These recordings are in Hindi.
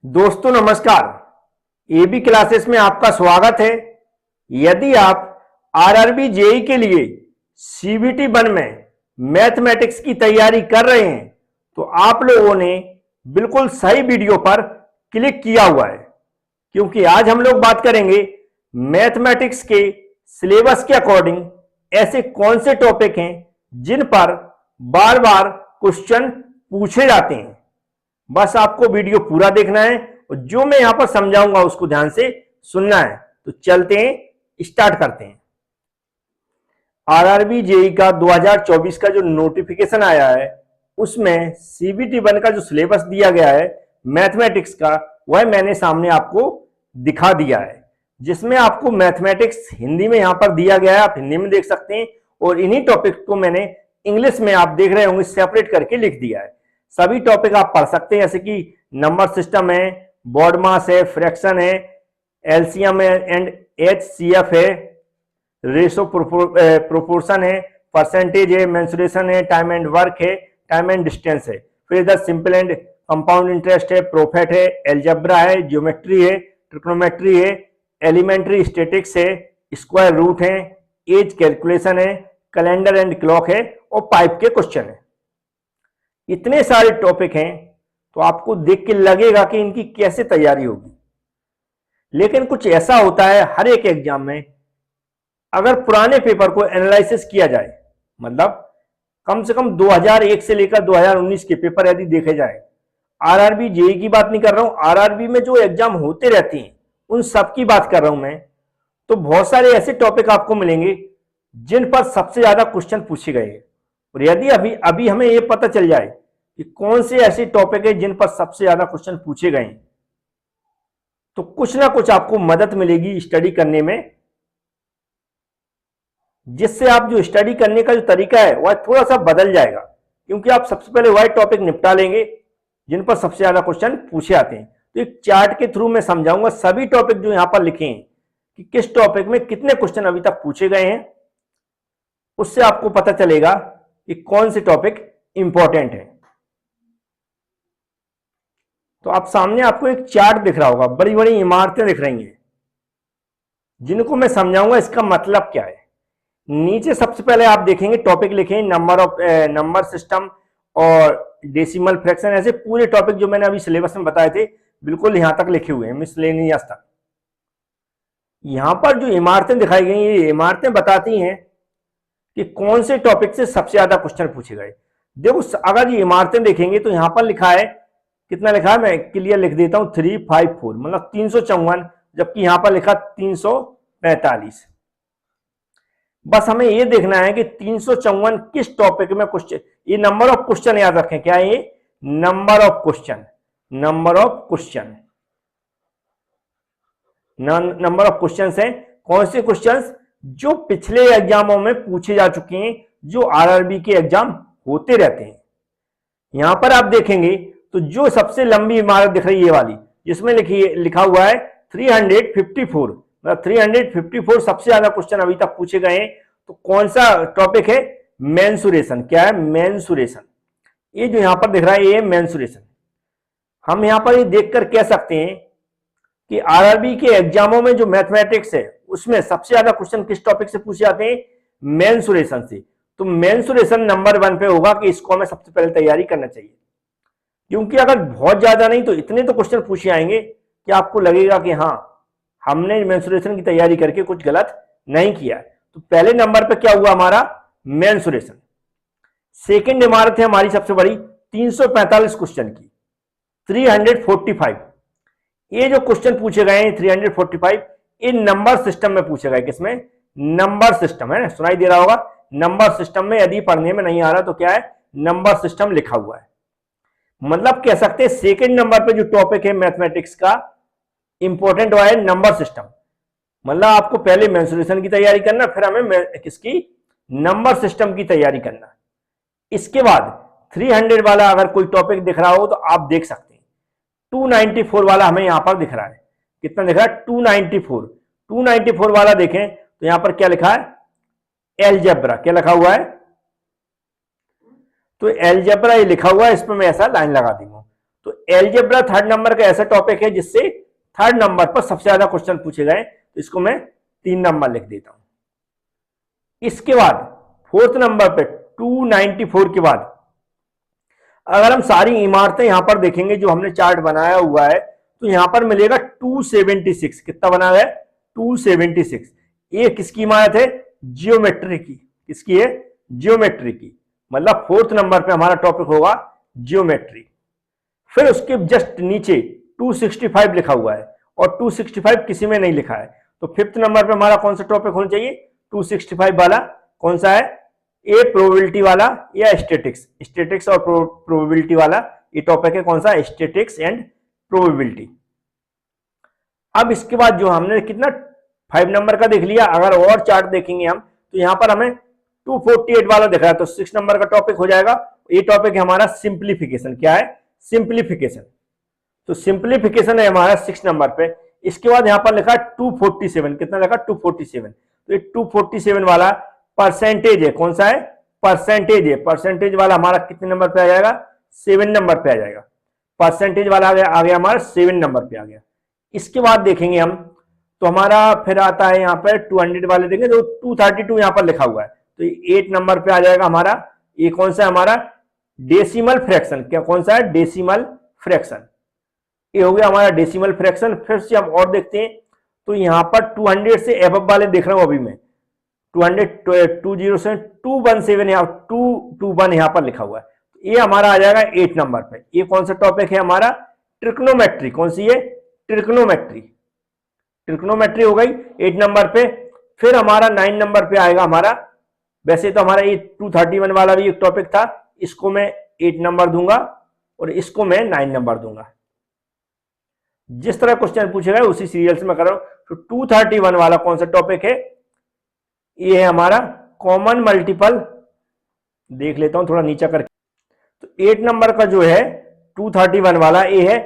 दोस्तों नमस्कार। एबी क्लासेस में आपका स्वागत है। यदि आप आरआरबी जेई के लिए सीबीटी 1 में मैथमेटिक्स की तैयारी कर रहे हैं तो आप लोगों ने बिल्कुल सही वीडियो पर क्लिक किया हुआ है, क्योंकि आज हम लोग बात करेंगे मैथमेटिक्स के सिलेबस के अकॉर्डिंग ऐसे कौन से टॉपिक हैं जिन पर बार बार क्वेश्चन पूछे जाते हैं। बस आपको वीडियो पूरा देखना है और जो मैं यहां पर समझाऊंगा उसको ध्यान से सुनना है। तो चलते हैं, स्टार्ट करते हैं। आरआरबी जेई का 2024 का जो नोटिफिकेशन आया है उसमें सीबीटी 1 का जो सिलेबस दिया गया है मैथमेटिक्स का, वह मैंने सामने आपको दिखा दिया है, जिसमें आपको मैथमेटिक्स हिंदी में यहां पर दिया गया है, आप हिंदी में देख सकते हैं। और इन्हीं टॉपिक को मैंने इंग्लिश में, आप देख रहे होंगे, सेपरेट करके लिख दिया है। सभी टॉपिक आप पढ़ सकते हैं, जैसे कि नंबर सिस्टम है, बॉड मास है, फ्रैक्शन है, एलसीएम है एंड एचसीएफ है, रेशो प्रोपोर्शन है, परसेंटेज है, मेंसुरेशन है, टाइम एंड वर्क है, टाइम एंड डिस्टेंस है, फिर इधर सिंपल एंड कंपाउंड इंटरेस्ट है, प्रॉफिट है, एल्जेब्रा है, ज्योमेट्री है, ट्रिग्नोमेट्री है, एलिमेंट्री स्टैटिक्स है, स्क्वायर रूट है, एज कैलकुलेशन है, कैलेंडर एंड क्लॉक है और पाइप के क्वेश्चन है। इतने सारे टॉपिक हैं तो आपको देख के लगेगा कि इनकी कैसे तैयारी होगी, लेकिन कुछ ऐसा होता है हर एक एग्जाम में, अगर पुराने पेपर को एनालिसिस किया जाए, मतलब कम से कम 2001 से लेकर 2019 के पेपर यदि देखे जाए, आरआरबी जेई की बात नहीं कर रहा हूं, आरआरबी में जो एग्जाम होते रहते हैं उन सब की बात कर रहा हूं मैं, तो बहुत सारे ऐसे टॉपिक आपको मिलेंगे जिन पर सबसे ज्यादा क्वेश्चन पूछे गए हैं। और यदि अभी हमें यह पता चल जाए कि कौन से ऐसे टॉपिक है जिन पर सबसे ज्यादा क्वेश्चन पूछे गए हैं, तो कुछ ना कुछ आपको मदद मिलेगी स्टडी करने में, जिससे आप जो स्टडी करने का जो तरीका है वह थोड़ा सा बदल जाएगा, क्योंकि आप सबसे पहले वह टॉपिक निपटा लेंगे जिन पर सबसे ज्यादा क्वेश्चन पूछे आते हैं। तो एक चार्ट के थ्रू मैं समझाऊंगा सभी टॉपिक जो यहां पर लिखे हैं कि किस टॉपिक में कितने क्वेश्चन अभी तक पूछे गए हैं, उससे आपको पता चलेगा कि कौन से टॉपिक इंपॉर्टेंट है। तो आप सामने आपको एक चार्ट दिख रहा होगा, बड़ी बड़ी इमारतें दिख रही हैं जिनको मैं समझाऊंगा इसका मतलब क्या है। नीचे सबसे पहले आप देखेंगे टॉपिक लिखे हैं नंबर सिस्टम और डेसिमल फ्रैक्शन, ऐसे पूरे टॉपिक जो मैंने अभी सिलेबस में बताए थे बिल्कुल यहां तक लिखे हुए हैं, मिसलेनियस तक। यहां पर जो इमारतें दिखाई गई, ये इमारतें बताती हैं कि कौन से टॉपिक से सबसे ज्यादा क्वेश्चन पूछे गए। देखो, अगर ये इमारतें देखेंगे तो यहां पर लिखा है, कितना लिखा है मैं क्लियर लिख देता हूं, 354, मतलब 354, जबकि यहां पर लिखा 345। बस हमें यह देखना है कि 354 किस टॉपिक में क्वेश्चन, ये नंबर ऑफ क्वेश्चन याद रखें, क्या है ये, number of question, number of question, number of question है। कौन से क्वेश्चन जो पिछले एग्जामों में पूछे जा चुके हैं, जो आरआरबी के एग्जाम होते रहते हैं। यहां पर आप देखेंगे तो जो सबसे लंबी इमारत दिख रही है ये वाली, जिसमें लिखा हुआ है 354, मतलब 354 सबसे ज्यादा क्वेश्चन अभी तक पूछे गए हैं। तो कौन सा टॉपिक है, मेंसुरेशन। क्या है, मेंसुरेशन। ये जो यहां पर दिख रहा है ये मेंसुरेशन। हम यहां पर ये देखकर कह सकते हैं कि आरआरबी के एग्जामों में जो मैथमेटिक्स है उसमें सबसे ज्यादा क्वेश्चन किस टॉपिक से पूछे जाते हैं, मेंसुरेशन से। तो मेंसुरेशन नंबर 1 पे होगा कि इसको हमें सबसे पहले तैयारी करना चाहिए, क्योंकि अगर बहुत ज्यादा नहीं तो इतने तो क्वेश्चन पूछे आएंगे कि आपको लगेगा कि हाँ, हमने मेंसुरेशन की तैयारी करके कुछ गलत नहीं किया है। तो पहले नंबर पे क्या हुआ हमारा, मेंसुरेशन। सेकंड इमारत है हमारी सबसे बड़ी, 345 क्वेश्चन की, 345। ये जो क्वेश्चन पूछे गए हैं 345, इन नंबर सिस्टम में पूछे गए। किसमें, नंबर सिस्टम है, सुनाई दे रहा होगा, नंबर सिस्टम में। यदि पढ़ने में नहीं आ रहा तो क्या है, नंबर सिस्टम लिखा हुआ है। मतलब कह सकते हैं सेकंड नंबर पे जो टॉपिक है मैथमेटिक्स का इंपॉर्टेंट हुआ है नंबर सिस्टम। मतलब आपको पहले मेंसुरेशन की तैयारी करना, फिर हमें किसकी, नंबर सिस्टम की तैयारी करना। इसके बाद 300 वाला अगर कोई टॉपिक दिख रहा हो तो आप देख सकते हैं 294 वाला हमें यहां पर दिख रहा है। कितना दिख रहा है, 294। 294 वाला देखें तो यहां पर क्या लिखा है, एलजेब्रा। क्या लिखा हुआ है, तो एलजेब्रा ये लिखा हुआ है, इस पर मैं ऐसा लाइन लगा दूंगा। तो एलजेब्रा थर्ड नंबर का ऐसा टॉपिक है जिससे थर्ड नंबर पर सबसे ज्यादा क्वेश्चन पूछे गए, तो इसको मैं 3 नंबर लिख देता हूं। इसके बाद फोर्थ नंबर पे 294 के बाद अगर हम सारी इमारतें यहां पर देखेंगे जो हमने चार्ट बनाया हुआ है, तो यहां पर मिलेगा 276। कितना बना है? 276। ये किसकी इमारत है? जियोमेट्री की। किसकी है? जियोमेट्री की। मतलब फोर्थ नंबर पे हमारा टॉपिक होगा जियोमेट्री। फिर उसके जस्ट नीचे 265 लिखा हुआ है और 265 किसी में नहीं लिखा है, तो फिफ्थ नंबर पे हमारा कौन सा टॉपिक होना चाहिए? 265 वाला कौन सा है? ए प्रोबेबिलिटी वाला या स्टैटिक्स? स्टैटिक्स और प्रोबेबिलिटी वाला ये टॉपिक है। कौन सा? Statics and probability. अब इसके बाद जो हमने कितना 5 नंबर का देख लिया, अगर और चार्ट देखेंगे हम तो यहां पर हमें 248 वाला दिख रहा है, तो 6 नंबर का टॉपिक हो जाएगा। ये टॉपिक है हमारा सिंप्लीफिकेशन। क्या है? सिंप्लीफिकेशन। तो सिंप्लीफिकेशन है हमारा 6 नंबर पे। इसके बाद यहां पर लिखा 247। कितना लिखा? 247। तो ये 247 वाला परसेंटेज है। कौन सा है? परसेंटेज है। परसेंटेज वाला हमारा कितने नंबर पे आ जाएगा? 7 नंबर पे आ जाएगा। परसेंटेज वाला आ गया हमारा 7 नंबर पे आ गया। इसके बाद देखेंगे हम तो हमारा फिर आता है यहाँ पर 200 वाले देखेंगे तो 232 यहाँ पर लिखा हुआ है, तो 8 नंबर पे आ जाएगा हमारा। ये कौन सा है हमारा? Decimal fraction. क्या कौन सा है? Decimal fraction. ये हो गया हमारा डेसिमल फ्रैक्शन। फिर से हम और देखते हैं तो यहाँ पर 200 से एबव वाले देख रहा हूं अभी मैं। 20 से 217 यहाँ 221 यहाँ पर लिखा हुआ है, तो ये हमारा आ जाएगा 8 नंबर पे। ये कौन सा टॉपिक है हमारा? ट्रिग्नोमेट्री। कौन सी है? ट्रिग्नोमेट्री। ट्रिग्नोमेट्री हो गई 8 नंबर पे। फिर हमारा 9 नंबर पे आएगा हमारा, वैसे तो हमारा ये 231 वाला भी एक टॉपिक था, इसको मैं 8 नंबर दूंगा और इसको मैं 9 नंबर दूंगा। जिस तरह क्वेश्चन पूछे गए उसी सीरियल से मैं कर रहा हूं। तो 231 वाला कौन सा टॉपिक है? ये है हमारा कॉमन मल्टीपल। देख लेता हूं थोड़ा नीचा करके। तो 8 नंबर का जो है 231 वाला ये है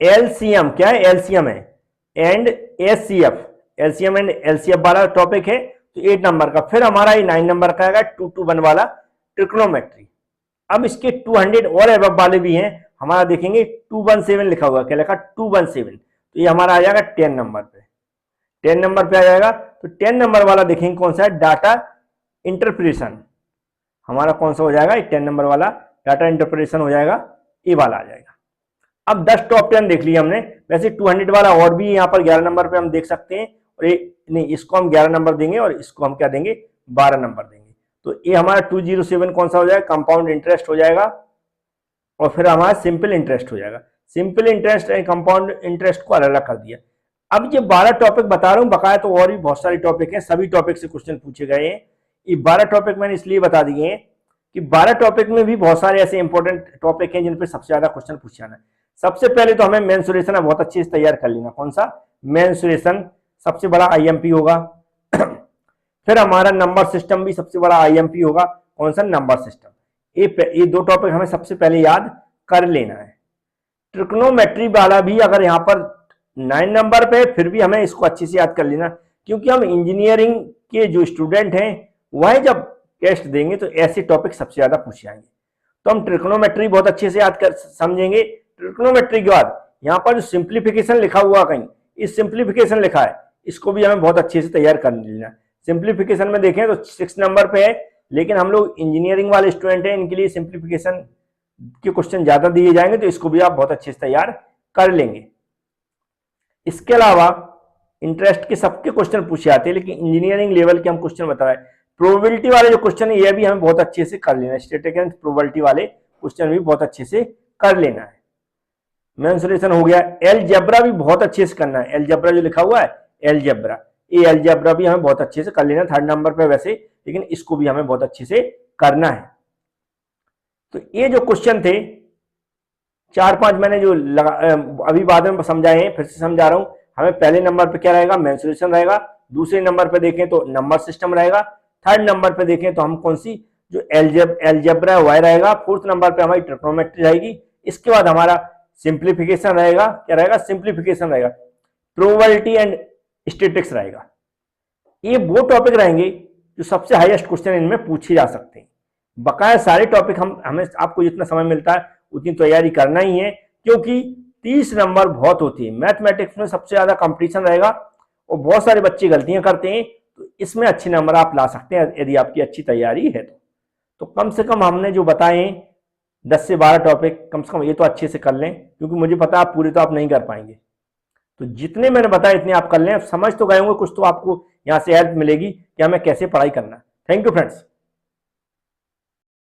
एलसीएम। क्या है? एलसीएम है and HCF. LCM and LCF वाला टॉपिक है, तो 8 नंबर का। फिर हमारा ये 9 नंबर का आएगा 221 वाला ट्रिग्नोमेट्री। अब इसके 200 और एबव वाले भी हैं हमारा, देखेंगे 217 लिखा हुआ। क्या लिखा? 217। तो ये हमारा आ जाएगा 10 नंबर पे। 10 नंबर पे आ जाएगा। तो 10 नंबर वाला देखेंगे कौन सा है? Data interpretation. हमारा कौन सा हो जाएगा? 10 नंबर वाला डाटा इंटरप्रिटेशन हो जाएगा, ये वाला आ जाएगा। अब 10 टॉप 10 देख लिया हमने। वैसे 200 वाला और भी यहाँ पर 11 नंबर पे हम देख सकते हैं, और ये नहीं, इसको हम 11 नंबर देंगे और इसको हम क्या देंगे? 12 नंबर देंगे। तो ये हमारा 207 कौन सा हो जाएगा? कंपाउंड इंटरेस्ट हो जाएगा। और फिर हमारा सिंपल इंटरेस्ट हो जाएगा। Simple interest and compound interest को अलग अलग कर दिया। अब ये 12 टॉपिक बता रहा हूं, बकाया तो और भी बहुत सारे टॉपिक हैं, सभी टॉपिक से क्वेश्चन पूछे गए हैं। ये 12 टॉपिक मैंने इसलिए बता दिए हैं कि 12 टॉपिक में भी बहुत सारे ऐसे इंपॉर्टेंट टॉपिक हैं जिन पे सबसे ज्यादा क्वेश्चन पूछे जाना है। सबसे पहले तो हमें मेंसुरेशन बहुत अच्छे से तैयार कर लेना। कौन सा? मेंसुरेशन सबसे बड़ा आईएमपी होगा। फिर हमारा नंबर सिस्टम भी सबसे बड़ा आईएमपी होगा। कौन सा? Number system. ये 2 टॉपिक हमें सबसे पहले याद कर लेना है। ट्रिग्नोमेट्री वाला भी अगर यहाँ पर 9 नंबर पे, फिर भी हमें इसको अच्छे से याद कर लेना, क्योंकि हम इंजीनियरिंग के जो स्टूडेंट हैं वह जब टेस्ट देंगे तो ऐसे टॉपिक सबसे ज्यादा पूछे जाएंगे। तो हम ट्रिग्नोमेट्री बहुत अच्छे से याद कर समझेंगे। ट्रिग्नोमेट्री के बाद यहाँ पर जो सिंप्लीफिकेशन लिखा हुआ कहीं, इस सिंप्लीफिकेशन लिखा है, इसको भी हमें बहुत अच्छे से तैयार कर लेना। सिंप्लीफिकेशन में देखें तो 6 नंबर पे है, लेकिन हम लोग इंजीनियरिंग वाले स्टूडेंट हैं, इनके लिए सिंप्लीफिकेशन के क्वेश्चन ज्यादा दिए जाएंगे, तो इसको भी आप बहुत अच्छे से तैयार कर लेंगे। इसके अलावा इंटरेस्ट के सबके क्वेश्चन पूछे जाते हैं, लेकिन इंजीनियरिंग लेवल के हम क्वेश्चन बता रहे हैं। प्रोबेबिलिटी वाले जो क्वेश्चन है ये भी हमें बहुत अच्छे से कर लेना है। स्टैटिक एंड प्रोबेबिलिटी वाले क्वेश्चन भी बहुत अच्छे से कर लेना है। मेंसुरेशन हो गया। एलजेब्रा भी बहुत अच्छे से करना है। एलजेब्रा जो लिखा हुआ है एलजेब्रा, ये एलजेब्रा भी हमें बहुत अच्छे से कर लेना है। 3rd नंबर पे वैसे, लेकिन इसको भी हमें बहुत अच्छे से करना है। तो ये जो क्वेश्चन थे 4-5 मैंने जो अभी बाद में समझाए हैं, फिर से समझा रहा हूं। हमें पहले नंबर पे क्या रहेगा? मेंसुरेशन रहेगा। दूसरे नंबर पे देखें तो नंबर सिस्टम रहेगा। 3rd नंबर पे देखें तो हम कौन सी जो एलजेब्रा वह रहेगा। 4th नंबर पे हमारी ट्रिग्नोमेट्री रहेगी। इसके बाद हमारा सिंप्लीफिकेशन रहेगा। क्या रहेगा? सिंप्लीफिकेशन रहेगा। प्रोबेबिलिटी एंड स्टैटिस्टिक्स रहेगा। ये वो टॉपिक रहेंगे जो सबसे हाईएस्ट क्वेश्चन इनमें पूछे जा सकते हैं। बकाया सारे टॉपिक हमें आपको जितना समय मिलता है उतनी तैयारी करना ही है, क्योंकि 30 नंबर बहुत होती है। मैथमेटिक्स में सबसे ज्यादा कंपटीशन रहेगा और बहुत सारे बच्चे गलतियां करते हैं, तो इसमें अच्छे नंबर आप ला सकते हैं यदि आपकी अच्छी तैयारी है तो कम से कम हमने जो बताए 10 से 12 टॉपिक कम से कम ये तो अच्छे से कर लें, क्योंकि मुझे पता है आप पूरे तो आप नहीं कर पाएंगे। तो जितने मैंने बताया इतने आप कर लें। समझ तो गए होंगे, कुछ तो आपको यहाँ से हेल्प मिलेगी कि हमें कैसे पढ़ाई करना है। Thank you friends.